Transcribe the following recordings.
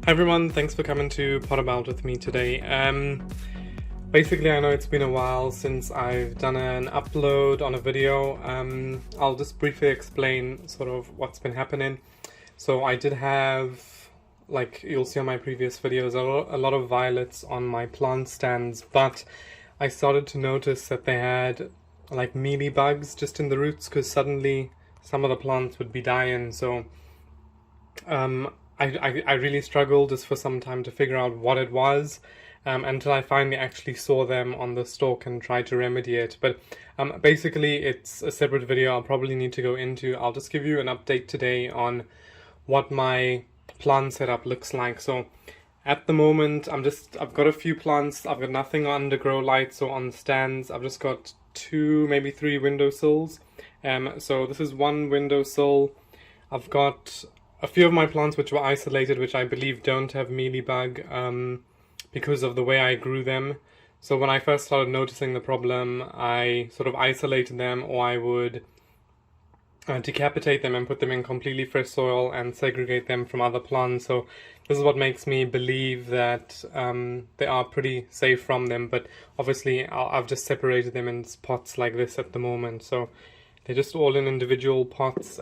Hi everyone, thanks for coming to pot about with me today. Basically, I know it's been a while since I've done an upload on a video. I'll just briefly explain sort of what's been happening. So I did have, like you'll see on my previous videos, a lot of violets on my plant stands, but I started to notice that they had like mealy bugs just in the roots because suddenly some of the plants would be dying. So I really struggled just for some time to figure out what it was until I finally actually saw them on the stalk and tried to remedy it. But basically it's a separate video I'll probably need to go into. I'll just give you an update today on what my plant setup looks like. So at the moment I've got a few plants. I've got nothing under grow lights or on stands. I've just got 2, maybe 3 windowsills. So this is one windowsill. I've got a few of my plants which were isolated, which I believe don't have mealybug because of the way I grew them. So when I first started noticing the problem, I sort of isolated them, or I would decapitate them and put them in completely fresh soil and segregate them from other plants. So this is what makes me believe that they are pretty safe from them. But obviously I've just separated them in pots like this at the moment. So they're just all in individual pots.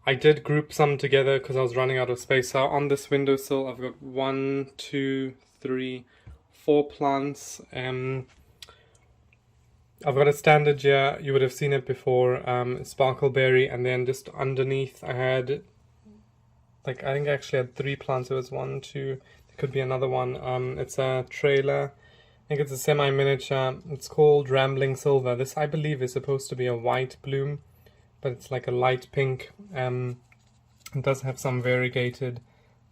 I did group some together because I was running out of space. So on this windowsill, I've got 1, 2, 3, 4 plants. I've got a standard here. You would have seen it before, Sparkleberry, and then just underneath I had, I think I actually had 3 plants. It was 1, 2. There could be another one. It's a trailer. I think it's a semi-miniature. It's called Rambling Silver. This, I believe, is supposed to be a white bloom, but it's like a light pink. It does have some variegated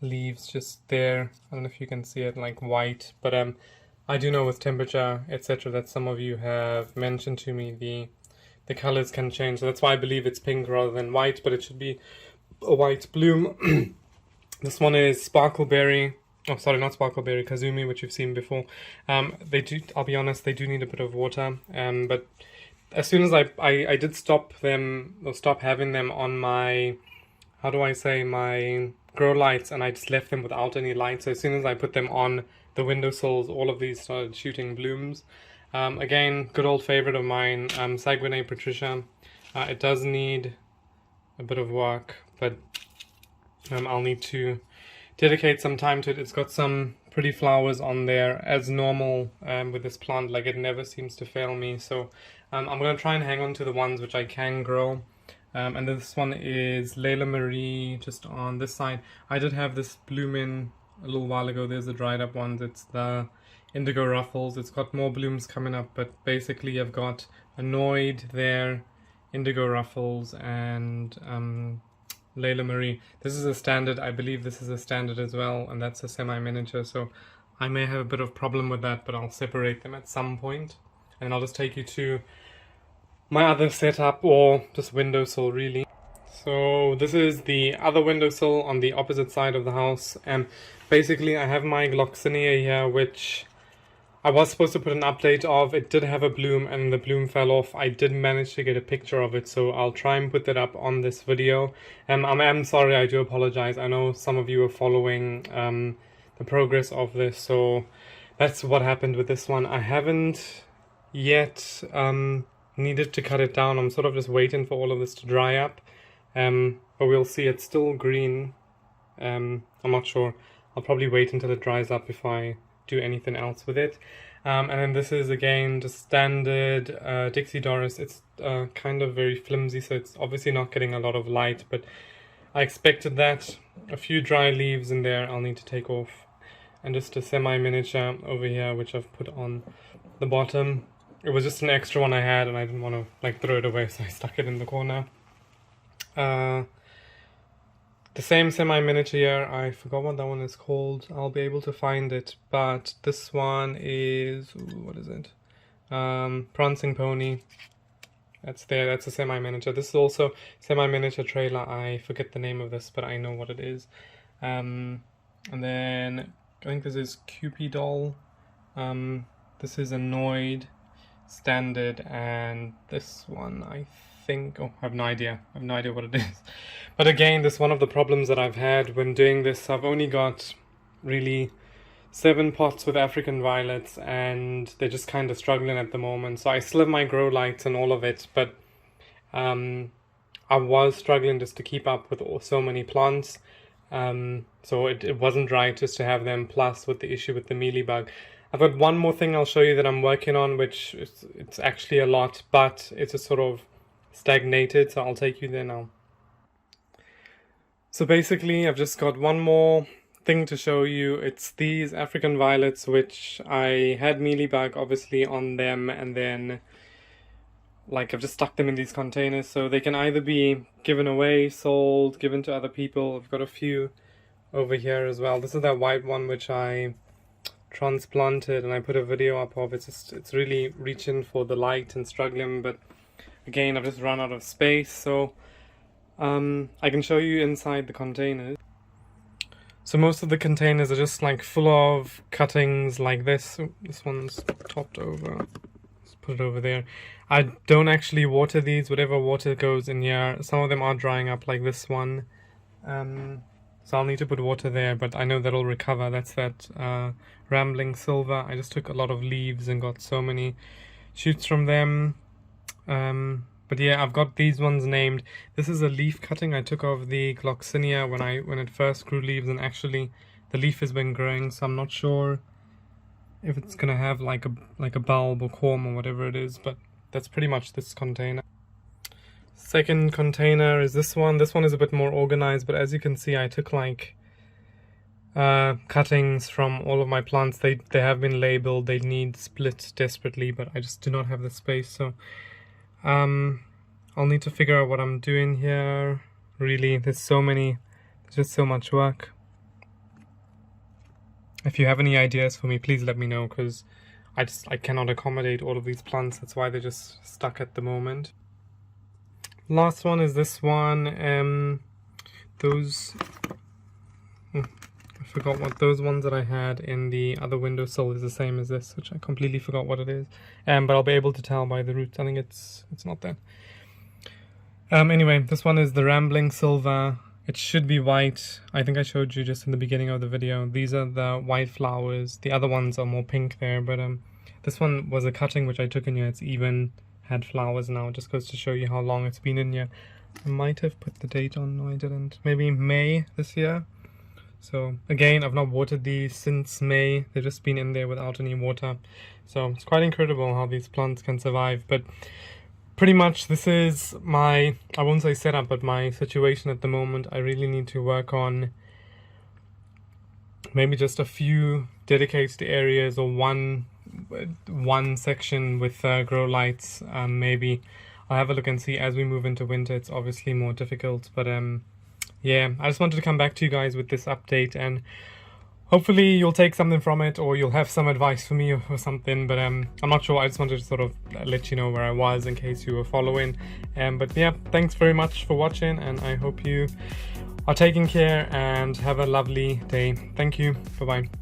leaves just there. I don't know if you can see it, like white, but I do know with temperature, etc., that some of you have mentioned to me the colors can change. So that's why I believe it's pink rather than white, but it should be a white bloom. This one is Sparkleberry. Oh, sorry, not Sparkleberry, Kazumi, which you've seen before. They do, I'll be honest, they do need a bit of water, but as soon as I did stop having them on my, how do I say, my grow lights, and I just left them without any light. So as soon as I put them on the windowsills, all of these started shooting blooms. Again, good old favorite of mine, Saguenay Patricia. It does need a bit of work, but I'll need to dedicate some time to it. It's got some pretty flowers on there as normal with this plant. Like, it never seems to fail me. So I'm going to try and hang on to the ones which I can grow. And this one is Layla Marie, just on this side. I did have this bloom in a little while ago. There's the dried up ones. It's the Indigo Ruffles. It's got more blooms coming up, but basically I've got Annoyed there, Indigo Ruffles, and Layla Marie. This is a standard. I believe this is a standard as well, and that's a semi-miniature. So I may have a bit of problem with that, but I'll separate them at some point. And I'll just take you to my other setup, or just windowsill really. So this is the other windowsill on the opposite side of the house, and basically I have my gloxinia here, which I was supposed to put an update of. It did have a bloom and the bloom fell off. I did manage to get a picture of it, so I'll try and put that up on this video. I'm sorry, I do apologize. I know some of you are following the progress of this, so that's what happened with this one. I haven't yet needed to cut it down. I'm sort of just waiting for all of this to dry up, but we'll see. It's still green. I'm not sure. I'll probably wait until it dries up if I do anything else with it. And then this is again just standard Dixie Doris. It's kind of very flimsy, so it's obviously not getting a lot of light, but I expected that. A few dry leaves in there I'll need to take off, and just a semi-miniature over here which I've put on the bottom. It was just an extra one I had, and I didn't want to throw it away, so I stuck it in the corner. The same semi-miniature here, I forgot what that one is called. I'll be able to find it, but this one is, what is it? Prancing Pony. That's there, that's a semi-miniature. This is also semi-miniature trailer. I forget the name of this, but I know what it is. And then I think this is Cupid Doll. This is Annoyed, standard, and this one I think. Oh, I have no idea. I have no idea what it is. But again, this is one of the problems that I've had when doing this. I've only got really 7 pots with African violets, and they're just kind of struggling at the moment. So I still have my grow lights and all of it, but I was struggling just to keep up with so many plants. So it wasn't right just to have them, plus with the issue with the mealybug. I've got one more thing I'll show you that I'm working on, which it's actually a lot, but it's just sort of stagnated, so I'll take you there now. So basically, I've just got one more thing to show you. It's these African violets, which I had mealybug obviously on them, and then like I've just stuck them in these containers, so they can either be given away, sold, given to other people. I've got a few over here as well. This is that white one which I transplanted and I put a video up of. It's really reaching for the light and struggling, but again I've just run out of space, so I can show you inside the containers. So most of the containers are just like full of cuttings like this. Oh, this one's topped over. Let's put it over there. I don't actually water these. Whatever water goes in here, some of them are drying up like this one. So I'll need to put water there, but I know that'll recover. That's that Rambling Silver. I just took a lot of leaves and got so many shoots from them. But yeah, I've got these ones named. This is a leaf cutting I took off the gloxinia when it first grew leaves, and actually the leaf has been growing, so I'm not sure if it's gonna have like a bulb or corm or whatever it is, but that's pretty much this container. Second container is this one. This one is a bit more organized, but as you can see, I took like cuttings from all of my plants. They have been labeled. They need split desperately, but I just do not have the space, so I'll need to figure out what I'm doing here. Really, there's just so much work. If you have any ideas for me, please let me know, because I cannot accommodate all of these plants. That's why they're just stuck at the moment. Last one is this one. I forgot what those ones that I had in the other windowsill is the same as this, which I completely forgot what it is. But I'll be able to tell by the roots. I think it's not that. Anyway, this one is the Rambling Silver. It should be white. I think I showed you just in the beginning of the video. These are the white flowers. The other ones are more pink there, but this one was a cutting which I took in here. It's even had flowers now. It just goes to show you how long it's been in here. I might have put the date on. No, I didn't. Maybe May this year. So again, I've not watered these since May. They've just been in there without any water. So it's quite incredible how these plants can survive. But pretty much this is my, I won't say setup, but my situation at the moment. I really need to work on maybe just a few dedicated areas, or one section with grow lights. Maybe I'll have a look and see. As we move into winter, it's obviously more difficult, but yeah, I just wanted to come back to you guys with this update, and hopefully you'll take something from it, or you'll have some advice for me or something, but I'm not sure. I just wanted to sort of let you know where I was in case you were following. But yeah, thanks very much for watching, and I hope you are taking care and have a lovely day. Thank you. Bye-bye.